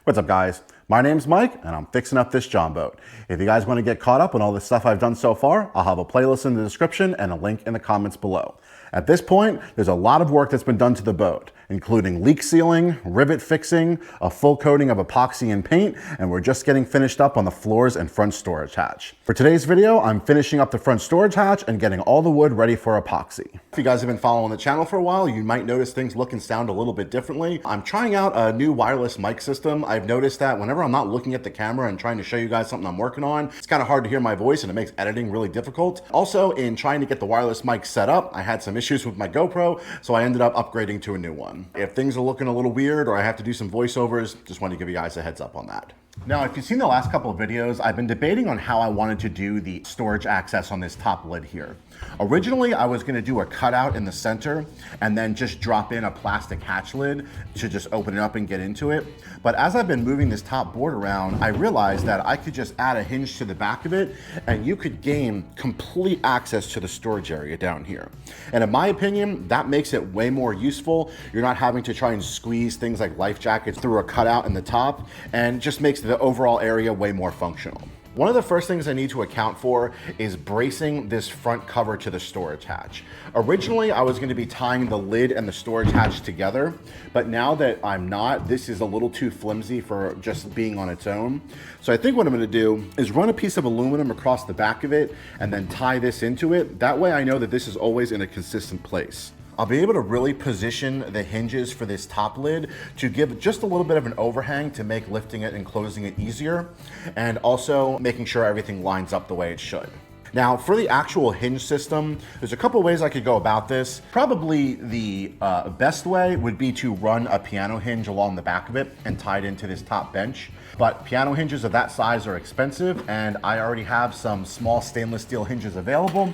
What's up, guys? My name's Mike and I'm fixing up this John boat. If you guys want to get caught up on all the stuff I've done so far, I'll have a playlist in the description and a link in the comments below. At this point, there's a lot of work that's been done to the boat, including leak sealing, rivet fixing, a full coating of epoxy and paint, and we're just getting finished up on the floors and front storage hatch. For today's video, I'm finishing up the front storage hatch and getting all the wood ready for epoxy. If you guys have been following the channel for a while, you might notice things look and sound a little bit differently. I'm trying out a new wireless mic system. I've noticed that whenever I'm not looking at the camera and trying to show you guys something I'm working on, it's kind of hard to hear my voice and it makes editing really difficult. Also, in trying to get the wireless mic set up, I had some issues with my GoPro, so I ended up upgrading to a new one. If things are looking a little weird or I have to do some voiceovers, just wanted to give you guys a heads up on that. Now, if you've seen the last couple of videos, I've been debating on how I wanted to do the storage access on this top lid here. Originally, I was gonna do a cutout in the center and then just drop in a plastic hatch lid to just open it up and get into it. But as I've been moving this top board around, I realized that I could just add a hinge to the back of it and you could gain complete access to the storage area down here. And in my opinion, that makes it way more useful. You're not having to try and squeeze things like life jackets through a cutout in the top, and just makes the overall area way more functional. One of the first things I need to account for is bracing this front cover to the storage hatch. Originally, I was going to be tying the lid and the storage hatch together, but now that I'm not, this is a little too flimsy for just being on its own. So I think what I'm going to do is run a piece of aluminum across the back of it and then tie this into it. That way I know that this is always in a consistent place. I'll be able to really position the hinges for this top lid to give just a little bit of an overhang to make lifting it and closing it easier, and also making sure everything lines up the way it should. Now, for the actual hinge system, there's a couple ways I could go about this. Probably the best way would be to run a piano hinge along the back of it and tie it into this top bench. But piano hinges of that size are expensive, and I already have some small stainless steel hinges available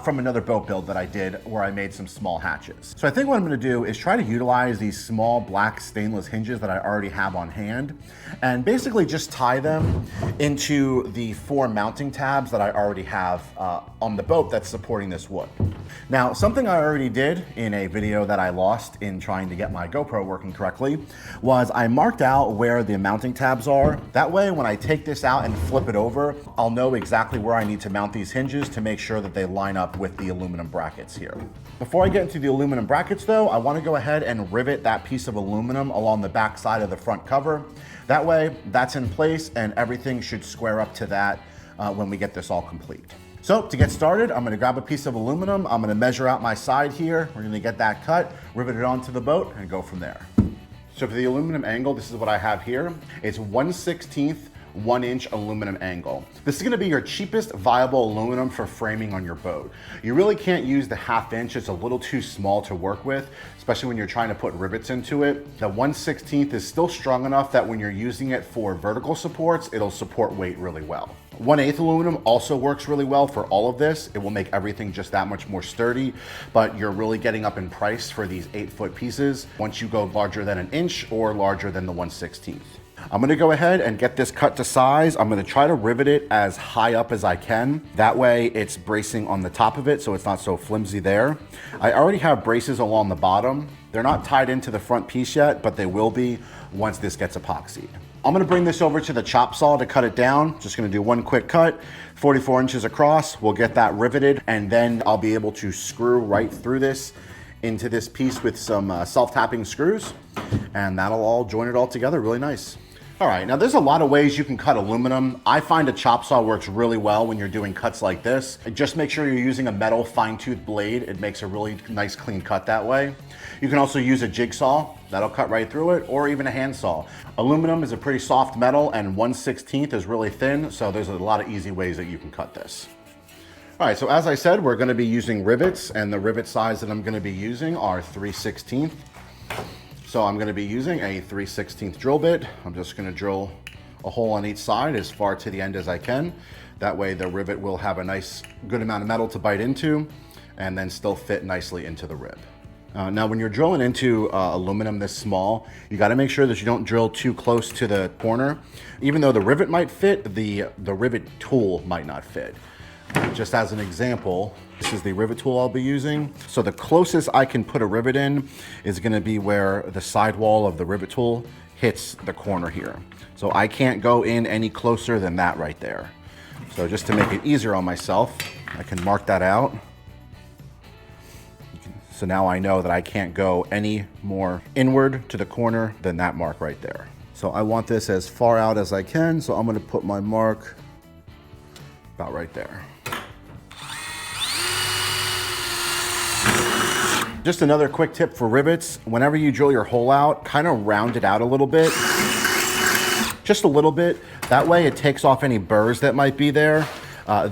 from another boat build that I did where I made some small hatches. So I think what I'm gonna do is try to utilize these small black stainless hinges that I already have on hand and basically just tie them into the 4 mounting tabs that I already have on the boat that's supporting this wood. Now, something I already did in a video that I lost in trying to get my GoPro working correctly was I marked out where the mounting tabs are. That way, when I take this out and flip it over, I'll know exactly where I need to mount these hinges to make sure that they line up with the aluminum brackets here. Before I get into the aluminum brackets though, I want to go ahead and rivet that piece of aluminum along the back side of the front cover. That way, that's in place and everything should square up to that when we get this all complete. So to get started, I'm gonna grab a piece of aluminum. I'm gonna measure out my side here. We're gonna get that cut, rivet it onto the boat, and go from there. So for the aluminum angle, this is what I have here. It's 1/16 1-inch aluminum angle. This is gonna be your cheapest viable aluminum for framing on your boat. You really can't use the 1/2 inch, it's a little too small to work with, especially when you're trying to put rivets into it. The 1/16 is still strong enough that when you're using it for vertical supports, it'll support weight really well. 1/8 aluminum also works really well for all of this. It will make everything just that much more sturdy, but you're really getting up in price for these 8-foot pieces once you go larger than 1 inch or larger than the 1/16. I'm gonna go ahead and get this cut to size. I'm gonna try to rivet it as high up as I can. That way it's bracing on the top of it so it's not so flimsy there. I already have braces along the bottom. They're not tied into the front piece yet, but they will be once this gets epoxied. I'm gonna bring this over to the chop saw to cut it down. Just gonna do one quick cut, 44 inches across. We'll get that riveted and then I'll be able to screw right through this into this piece with some self-tapping screws, and that'll all join it all together really nice. All right, now there's a lot of ways you can cut aluminum. I find a chop saw works really well when you're doing cuts like this. Just make sure you're using a metal fine-tooth blade. It makes a really nice clean cut that way. You can also use a jigsaw, that'll cut right through it, or even a handsaw. Aluminum is a pretty soft metal and 1/16 is really thin, so there's a lot of easy ways that you can cut this. All right, so as I said, we're gonna be using rivets, and the rivet size that I'm gonna be using are 3/16. So I'm gonna be using a 3/16 drill bit. I'm just gonna drill a hole on each side as far to the end as I can. That way the rivet will have a nice, good amount of metal to bite into and then still fit nicely into the rib. Now when you're drilling into aluminum this small, you gotta make sure that you don't drill too close to the corner. Even though the rivet might fit, the rivet tool might not fit. Just as an example, this is the rivet tool I'll be using. So the closest I can put a rivet in is gonna be where the sidewall of the rivet tool hits the corner here. So I can't go in any closer than that right there. So just to make it easier on myself, I can mark that out. So now I know that I can't go any more inward to the corner than that mark right there. So I want this as far out as I can, so I'm gonna put my mark about right there. Just another quick tip for rivets. Whenever you drill your hole out, kind of round it out a little bit. Just a little bit. That way it takes off any burrs that might be there.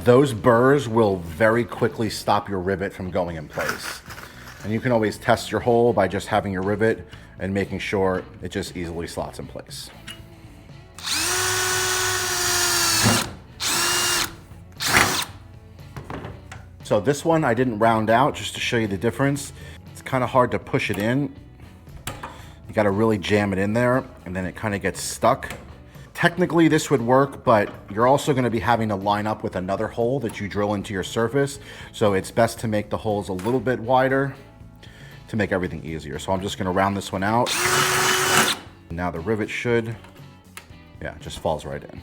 Those burrs will very quickly stop your rivet from going in place. And you can always test your hole by just having your rivet and making sure it just easily slots in place. So this one I didn't round out just to show you the difference. It's kind of hard to push it in. You got to really jam it in there and then it kind of gets stuck. Technically this would work, but you're also going to be having to line up with another hole that you drill into your surface. So it's best to make the holes a little bit wider to make everything easier. So I'm just going to round this one out. Now the rivet should, yeah, it just falls right in.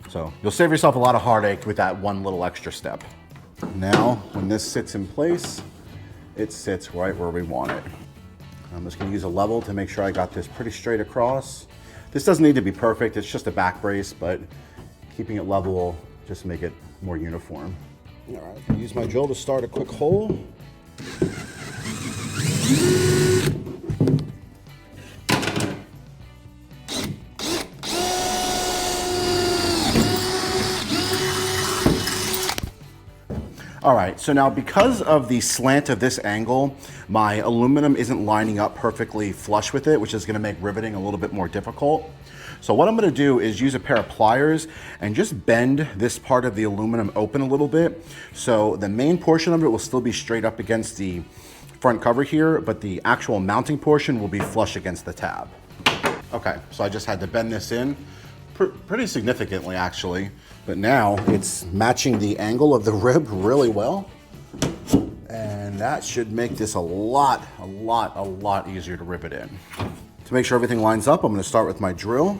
So you'll save yourself a lot of heartache with that one little extra step. Now, when this sits in place, it sits right where we want it. I'm just going to use a level to make sure I got this pretty straight across. This doesn't need to be perfect, it's just a back brace, but keeping it level will just make it more uniform. All right, I'll use my drill to start a quick hole. All right, so now because of the slant of this angle, my aluminum isn't lining up perfectly flush with it, which is gonna make riveting a little bit more difficult. So what I'm gonna do is use a pair of pliers and just bend this part of the aluminum open a little bit. So the main portion of it will still be straight up against the front cover here, but the actual mounting portion will be flush against the tab. Okay, so I just had to bend this in pretty significantly actually, but now it's matching the angle of the rib really well. And that should make this a lot easier to rivet in. To make sure everything lines up, I'm gonna start with my drill.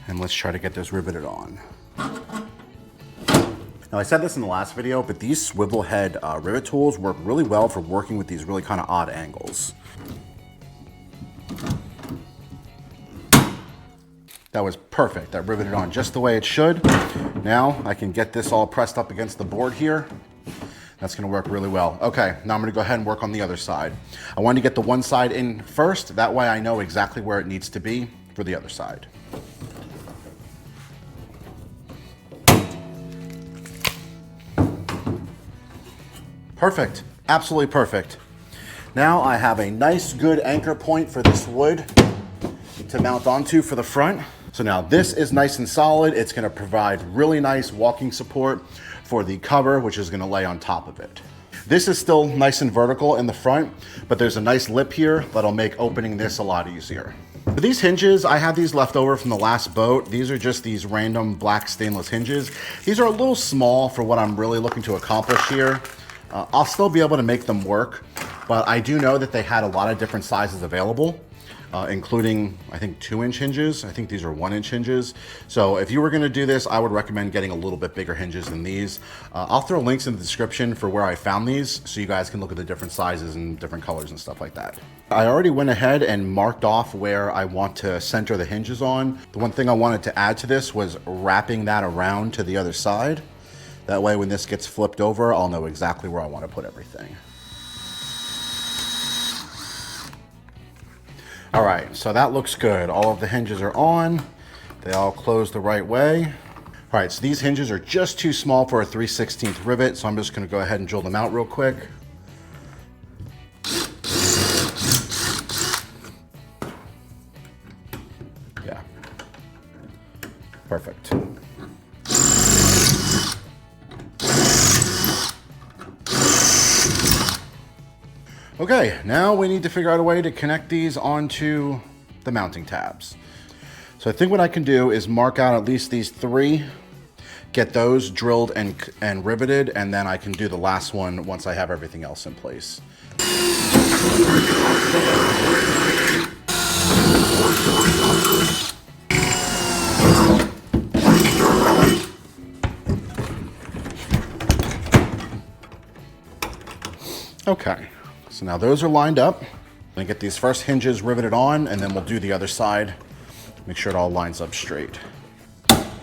And let's try to get this riveted on. Now I said this in the last video, but these swivel head rivet tools work really well for working with these really kind of odd angles. That was perfect. That riveted on just the way it should. Now I can get this all pressed up against the board here. That's gonna work really well. Okay, now I'm gonna go ahead and work on the other side. I wanted to get the one side in first. That way I know exactly where it needs to be for the other side. Perfect, absolutely perfect. Now I have a nice good anchor point for this wood to mount onto for the front. So now this is nice and solid. It's gonna provide really nice walking support for the cover, which is gonna lay on top of it. This is still nice and vertical in the front, but there's a nice lip here that'll make opening this a lot easier. For these hinges, I have these left over from the last boat. These are just these random black stainless hinges. These are a little small for what I'm really looking to accomplish here. I'll still be able to make them work, but I do know that they had a lot of different sizes available. Including, I think, 2-inch hinges. I think these are 1-inch hinges. So if you were gonna do this, I would recommend getting a little bit bigger hinges than these. I'll throw links in the description for where I found these so you guys can look at the different sizes and different colors and stuff like that. I already went ahead and marked off where I want to center the hinges on. The one thing I wanted to add to this was wrapping that around to the other side. That way when this gets flipped over, I'll know exactly where I want to put everything. All right, so that looks good. All of the hinges are on. They all close the right way. All right, so these hinges are just too small for a 3/16 rivet, so I'm just gonna go ahead and drill them out real quick. Yeah, perfect. Okay, now we need to figure out a way to connect these onto the mounting tabs. So I think what I can do is mark out at least these 3, get those drilled and riveted, and then I can do the last one once I have everything else in place. Okay, so now those are lined up. I'm gonna get these first hinges riveted on, and then we'll do the other side. Make sure it all lines up straight.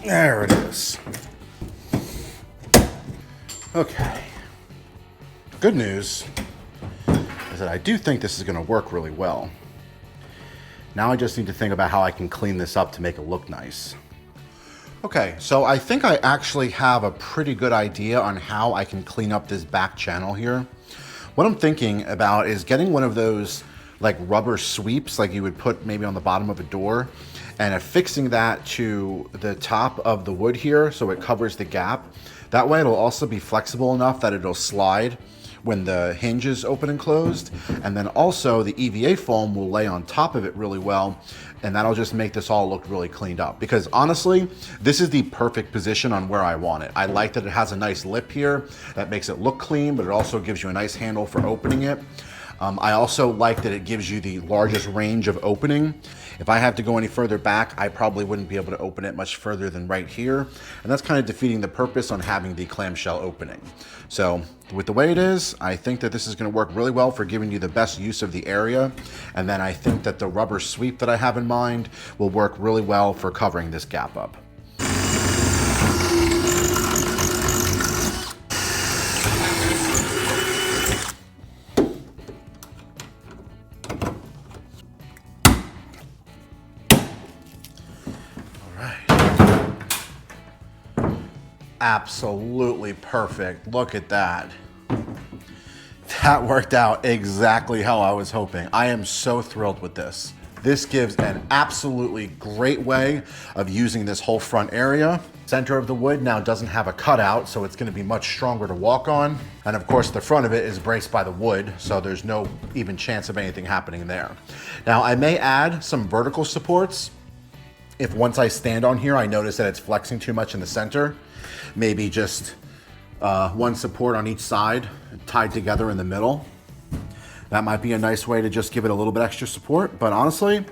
There it is. Okay. Good news is that I do think this is gonna work really well. Now I just need to think about how I can clean this up to make it look nice. Okay, so I think I actually have a pretty good idea on how I can clean up this back channel here. What I'm thinking about is getting one of those like rubber sweeps like you would put maybe on the bottom of a door, and affixing that to the top of the wood here so it covers the gap. That way it'll also be flexible enough that it'll slide when the hinge is open and closed. And then also the EVA foam will lay on top of it really well, and that'll just make this all look really cleaned up. Because honestly, this is the perfect position on where I want it. I like that it has a nice lip here that makes it look clean, but it also gives you a nice handle for opening it. I also like that it gives you the largest range of opening. If I have to go any further back, I probably wouldn't be able to open it much further than right here. And that's kind of defeating the purpose on having the clamshell opening. So with the way it is, I think that this is going to work really well for giving you the best use of the area. And then I think that the rubber sweep that I have in mind will work really well for covering this gap up. Absolutely perfect. Look at that. That worked out exactly how I was hoping. I am so thrilled with this. This gives an absolutely great way of using this whole front area. Center of the wood now doesn't have a cutout, so it's going to be much stronger to walk on. And of course, the front of it is braced by the wood, so there's no even chance of anything happening there. Now, I may add some vertical supports. If once I stand on here, I notice that it's flexing too much in the center. Maybe just one support on each side tied together in the middle. That might be a nice way to just give it a little bit extra support. But honestly,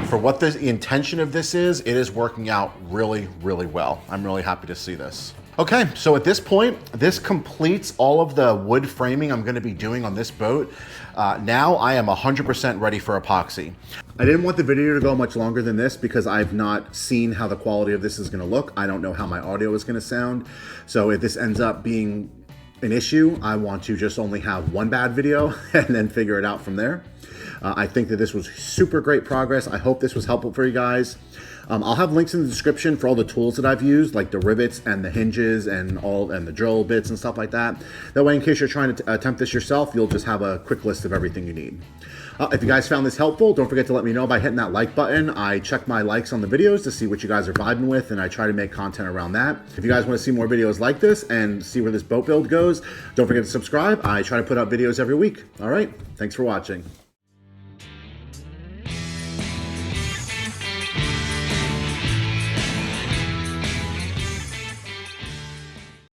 for what the intention of this is, it is working out really, really well. I'm really happy to see this. Okay, so at this point, this completes all of the wood framing I'm gonna be doing on this boat. Now I am 100% ready for epoxy. I didn't want the video to go much longer than this because I've not seen how the quality of this is gonna look. I don't know how my audio is gonna sound. So if this ends up being an issue, I want to just only have one bad video and then figure it out from there. I think that this was super great progress. I hope this was helpful for you guys. I'll have links in the description for all the tools that I've used, like the rivets and the hinges and the drill bits and stuff like that. That way, in case you're trying to attempt this yourself, you'll just have a quick list of everything you need. If you guys found this helpful, don't forget to let me know by hitting that like button. I check my likes on the videos to see what you guys are vibing with, and I try to make content around that. If you guys want to see more videos like this and see where this boat build goes, don't forget to subscribe. I try to put out videos every week. All right, thanks for watching.